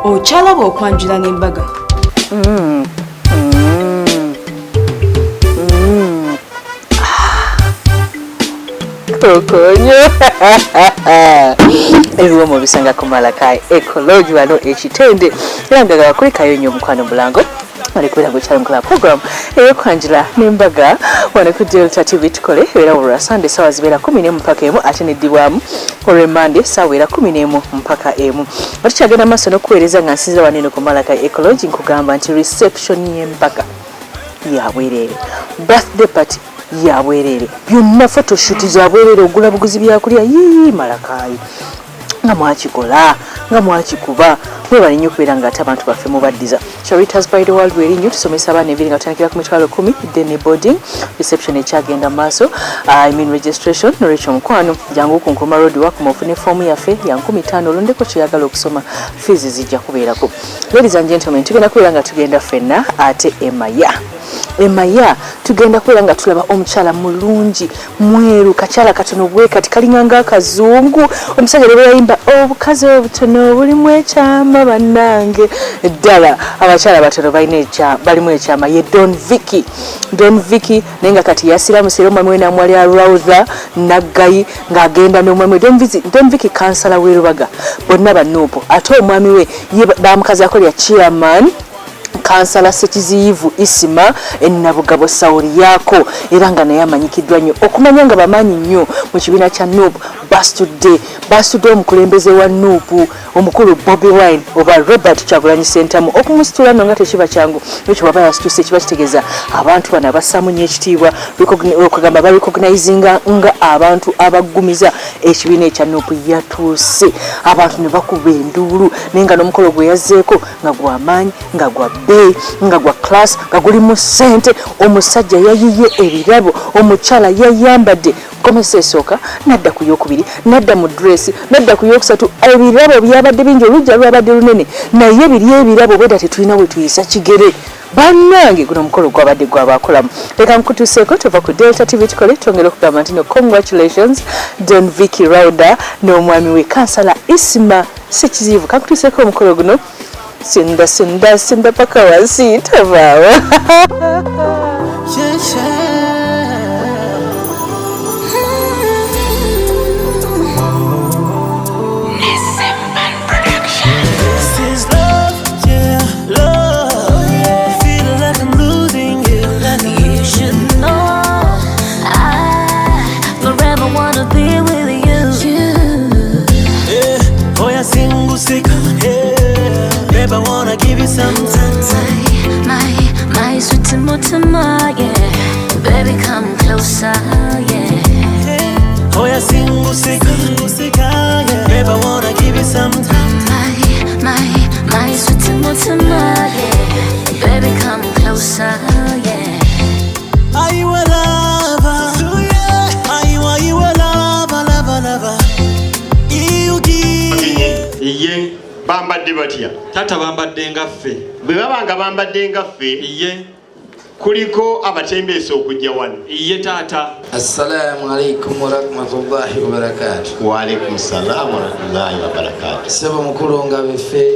Okyalaba okwanjula n'embaga. Okonyo ebiwo mu bisanga ku Malakai ekologi wano ekitende era nga gakulikayo nnyo omukwano mulango alikubeera ng'okyala program ey'okwanjula n'embaga wano ku Delta TV tukole ebeera olwa Sunday ssaawa zibeera 11 mpaka 1 ate neddibwamu olw'Emande ssaawa era 11 mpaka 1 batukyagenda maaso n'okuweereza nga nsinzira wano eno ku Malakai ekologi nkugamba nti reception y'embaga yabwerere birthday party yabwerere byonna photoshoot zabwerere ogula buguzi byakulya Malakai nga mwakikola nga mwakikuba mwebale nnyo okubeera nga ate abantu baffe mubaddiza Charitas by the World werinyo tusomesa abaana ebiri nga tutandikira ku mitwalo 10 then boarding reception ekyagenda maaso registration Rachel Mukwano jangu ku Nkrumah Road wakuma ofune fomu yaffe ya 15 olondeko kyeyagala okusoma fees zijja kubeerako. Ladies and gentlemen, tugenda kubeera nga tugenda ffenna ate Emaya tugenda kubeera nga tulaba omukyala mulungi mweru kakyala katono bwe kati kalinganga akazungu omusajja lwe yayimba obukazi obutono bulimu ekyama bannange ddala abakyala batono balimu ekyama ye Don Vicky naye nga kati yasira musiro omwami namwali arawuza naggayi ng'agenda n'omwami Don Vicky kansala w'erubaga bonna bannuupo ate omwami we ye bamukazi akolya chairman kansala Sekiziyivu Isima ennabugabo sawuli yako era nga naye amanyikiddwa nnyo okumanya nga bamanyi nnyo mu kibiina kya Nuupu basudde omukulembeze wa Nuupu omukulu Bobi Wine oba Robert Kyagulanyi Ssentamu okumusitula nno nga tekiba kyangu ekyo baba yasituse kiba kitegeeza abantu bano abassaamu nnyo ekitiibwa okugamba barecognizinga nga abantu abaggumiza ekibiina ekya Nuupu yatuuse abantu ne bakuba enduulu naye nga n'omukolo gwe yazzeeko nga gw'amaanyi nga gwa nga gwa class nga gulimu ssente omusajja yayiye ebirabo omukyala yayambadde komesa esooka nadda ku yokubiri nadda mu dress nadda ku yokusatu ebirabo byabadde bingi olujja lwabadde lunene naye ebirabo bweda tetulina we tuyisa kigere bannange guno omukolo gwabadde gwabakolamu leka nkutuuseeko tuva ku Delta TV tukole twongera okugamba nti no congratulations Don Vicky Rauda n'omwami we kansala Isima Sekiziyivu kankutuuseeko omukolo guno Sinda paka wansi tavaawa. I wanna give you some time. My sweet Mutama, yeah. Baby, come closer, yeah. Oh, yeah, single, yeah. Baby, I wanna give you some time. My sweet Mutama, yeah. Baby, come closer, yeah. Are you a lover? Are you a lover? You give. Bambadde batya tata bambadde ngaffe bwe babanga bambadde ngaffe iye kuliko abatembeesa okujja wano iye tata assalamu alaikum warahmatullahi wabarakatuh wa alaikum salam warahmatullahi wabarakatuh sebo mukulu nga beffe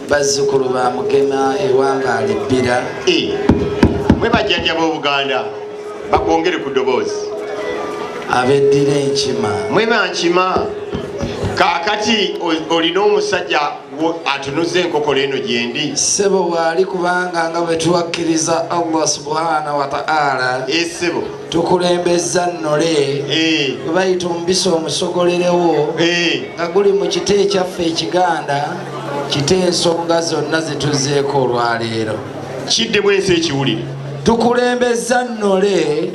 bazzukulu ba Mugema ewanga alibbira mwe bajjajja b'Obuganda bakwongere ku ddoboozi abeddira enkima mwe bankima kakati olina omusajja atunuza enkokolo eno gyendi sebo bwali kubanga nga bwe tuwakkiriza Allah subhanahu wa ta'ala sebo tukulembeza nnole bwe bayita omubisi omusogolerewo nga guli mu kite ekyaffe ekiganda kite ensonga zonna zituzzeeko olwaleero kiddemu ensi ekiwulire tukulembeza nnole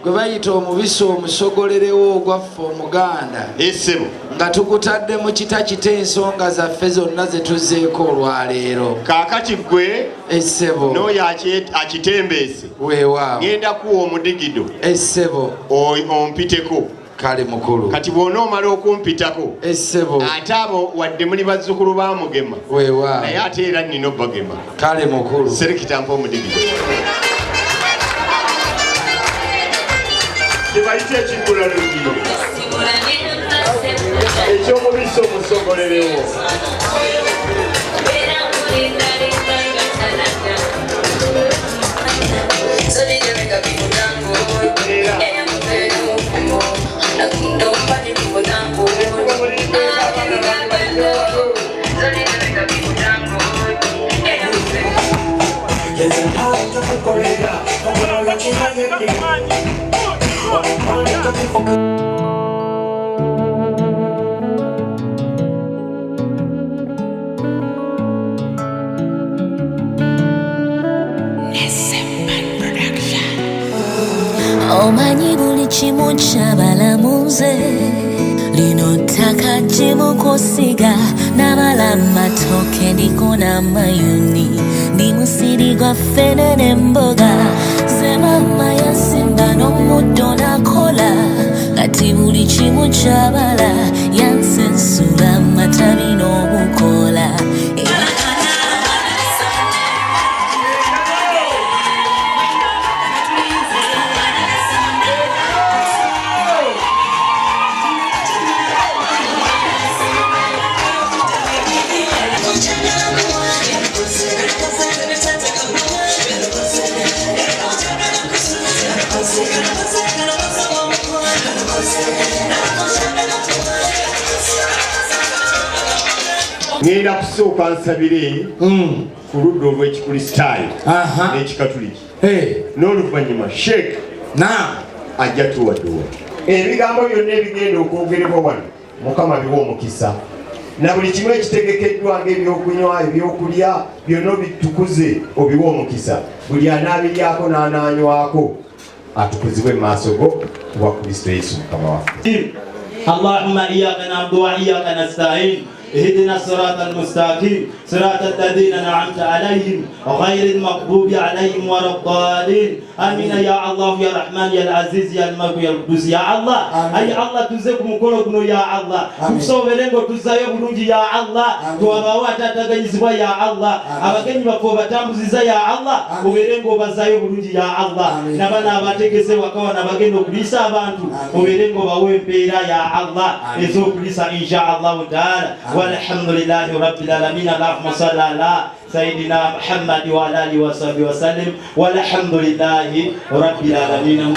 gwe bayita omubisi omusogolerewo ogwaffe omuganda sebo nga tukutadde mu kite ensonga zaffe zonna zetuzzeeko olwaleero kaakati gwe essebo n'oyo akitembeese weewaawo ngenda kuwa omudigido essebo ompiteko kale mukulu kati bw'ona omala okumpitako essebo ate abo wadde muli bazzukulu ba Mugema weewaawo naye ate era nnina Bagema kale mukulu serikita mpa omudigido kibayita ekigulalogiyo ekyomubisi omusogolerewo Omanyi buli kimu ky'abalamuze lino ttaka gye kusiga n'abala amatooke ndiko n'amayuni ndi musiri gwa ffene n'emboga ze mama yasimba n'omuddo nakola kati buli kimu ky'abala yansensula amatabi n'obukola. ngenda kusooka nsabire ku ludda olw'ekikristaayo n'ekikatuliki n'oluvannyuma sheek ajja tuwaddewa ebigambo byonna ebigenda okwogerebwa wano mukama biwa omukisa na buli kimu ekitegekeddwa ng'ebyokunywa ebyokulya byonna bitukuze obiwa omukisa buli anaabiryako n'anaanywako atukuzibwe mu maaso go wa kristo yesu mukama waffe. Allahumma iyyaka na'budu wa iyyaka nasta'in اهدنا الصراط المستقيم صراط الذين أنعمت عليهم غير المغضوب عليهم ولا الضالين آمين يا الله يا رحمن يا العزيز يا الملك يا القدوس يا الله أي الله تزكم كلكم يا الله تسوبلنgo tuzayo bulungi ya Allah twabawata taganyizibwa ya Allah abagenyi bafo batambuziza ya Allah oberengo bazayo bulungi ya Allah nabana abategese wakawa nabagenda okulisa abantu oberengo bawempeera ya Allah ezokulisa insha Allah taala. والحمد لله رب العالمين. اللهم صل على سيدنا محمد وعلى اله وصحبه وسلم والحمد لله رب العالمين.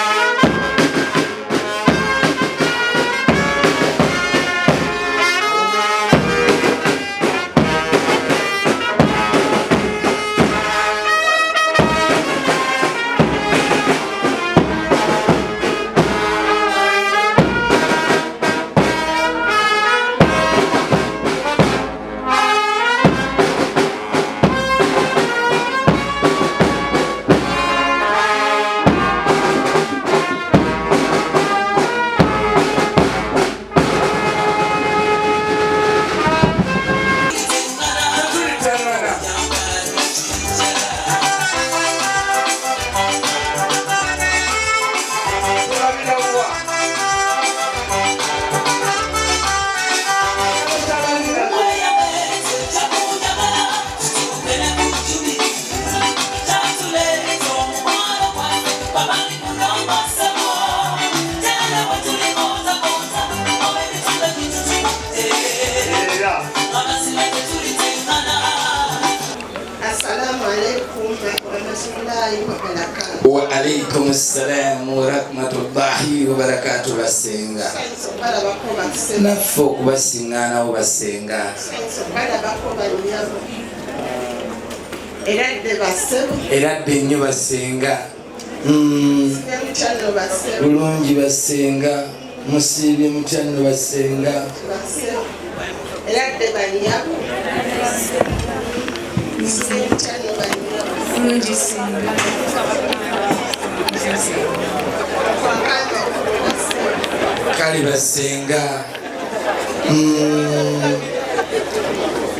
وعليكم السلام ورحمة الله وبركاته. basenga naffe okubasiŋŋaanawo basenga eradde nnyo basenga bulungi basenga musiibye mutya nno basenga kale basenga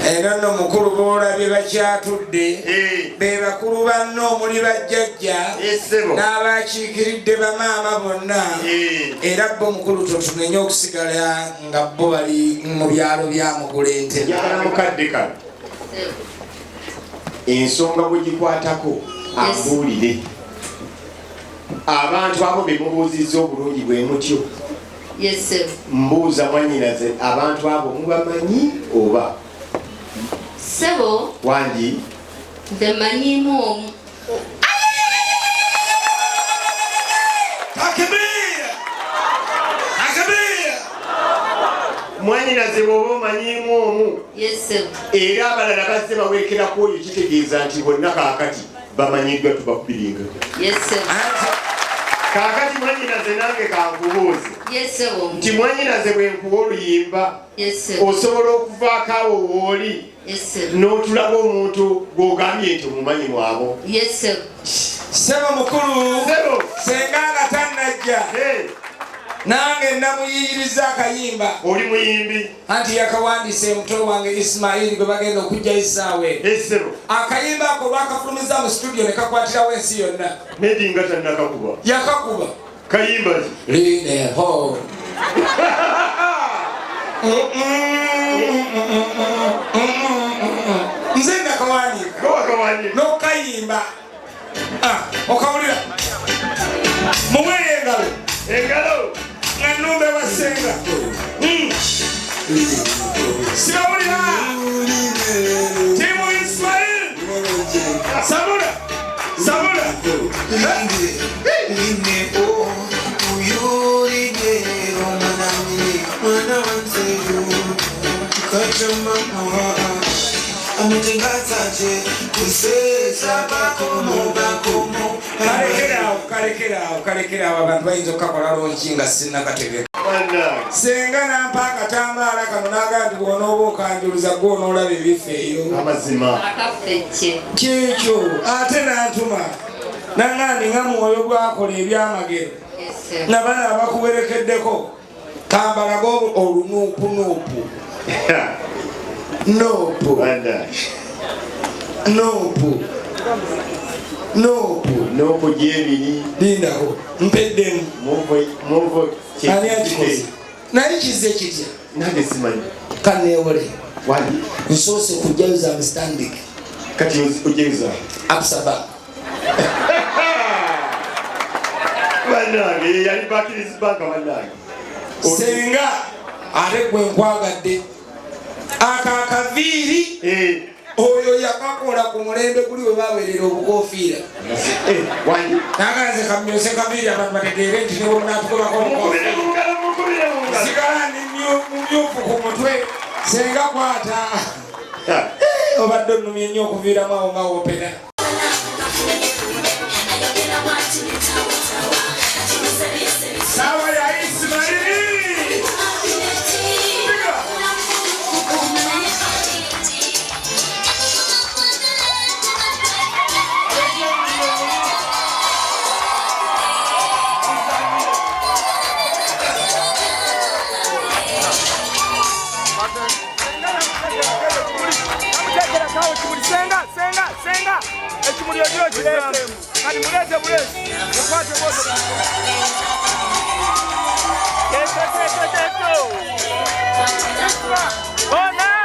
era nno mukulu boolabye bakyatudde be bakulu banno omuli bajjajja n'abakiikiridde bamaama bonna era bo mukulu totunenye okusigala nga bo bali mu byalo byamukulentera mukadde kano ensonga bwe gikwatako ambuulire abantu abo be mubuuzizza obulungi bwe mutyo mbuuza mwannyinaze abantu abo mubamanyi oba sebo wangi nze manyimu omu mwanyinaze bw'oba omanyiimu omu era abalala bazze bawerekerako oyo kitegeeza nti bonna kaakati bamanyiddwa tubakubiringa kaakati mwanyinaze nange kankubuuze nti mwanyinaze bwe nkuwa oluyimba osobola okuvaako awo wooli n'otulaba omuntu gw'ogambye nti omumanyi mwabo Sebo mukulu senga nga tannajja nange namuyiyiriza akayimba oli muyimbi anti yakawandiise muto wange Ismail gwe bagenda okujja isaawe akayimba ako lwakafulumiza mu studio ne kakwatirawo ensi yonna nedinga tannakakuba yakakuba kayimba lineho nze nakawandiika n'okayimba okawulira mumweyo engalo nga nnumbe wasenga sibawulira timu Ismail sabula kalekerawo abantu bayinza okukakola lonki nga sinakategeka senga nampa akatambaala kano naga nti bwonooba okanjuluza gwonoolaba ebifa eyo amazima kyekyo ate nantuma nangandi nga mwoyo gwakola ebyamagero nabana abakuwerekeddeko kambalaga olunuupunuupu nopu gyebiri lindaho mpeddemu ani akikoze naye kize kitya nange simanyi kanewole nsoose kujjayuza mstandik kati ojeuza absaba banange yali bakirizibanga banange senga ate gwe nkwagadde akakaviiri oyo yakakola ku mulembe guli we bawerera obukofiira naganze kamyose kaviiri abantu bategeere nti ne bonnatukolako sigala ndi mumyufu ku mutwe senga kwata obadde onnumye nnyo okuviiramu awo nga wopena sawa ya Ismaili senga ekimuli ekyo kirete kati mulete bulesi mukwate boso ona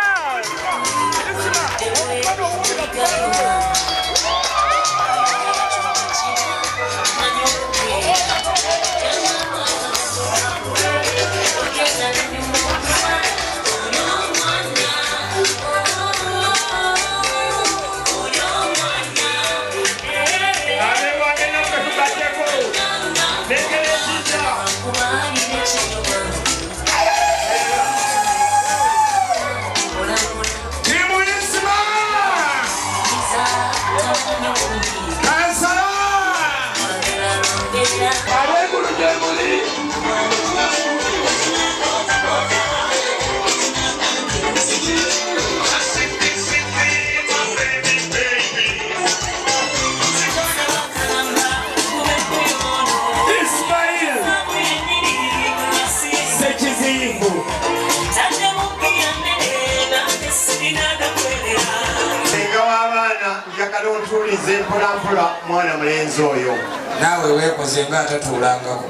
ontulize mpolampola mwana mulenzi oyo naawe weekoze nga atatuulangako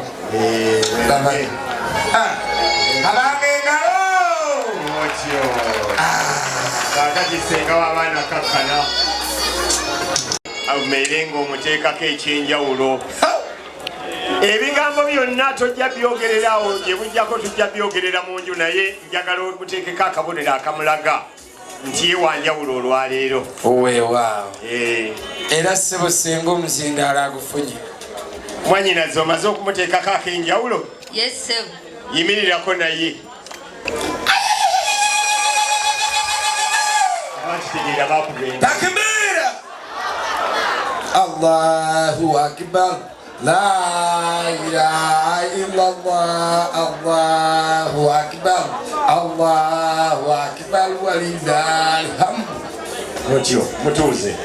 abange engalo otyo kakati senga w'abaana kakkana avumeere ng'omuteekako ekyenjawulo ebigambo byonna tojja byogererawo gye bujjako tujja byogerera mu nju naye njagala okuteekeko akabonero akamulaga nti yewanjawulo olwaleero oweewaawo era ssebo senga omuzindaala agufunye mwanyinaze omaze okumuteekako ak'enjawulo Yes, sir. yimirirako naye takbir Allahu akbar La ilaha illallah Allahu akbar walillahil hamd. Mutyo mutuze.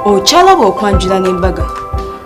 Okyalaba okwanjula n'embaga.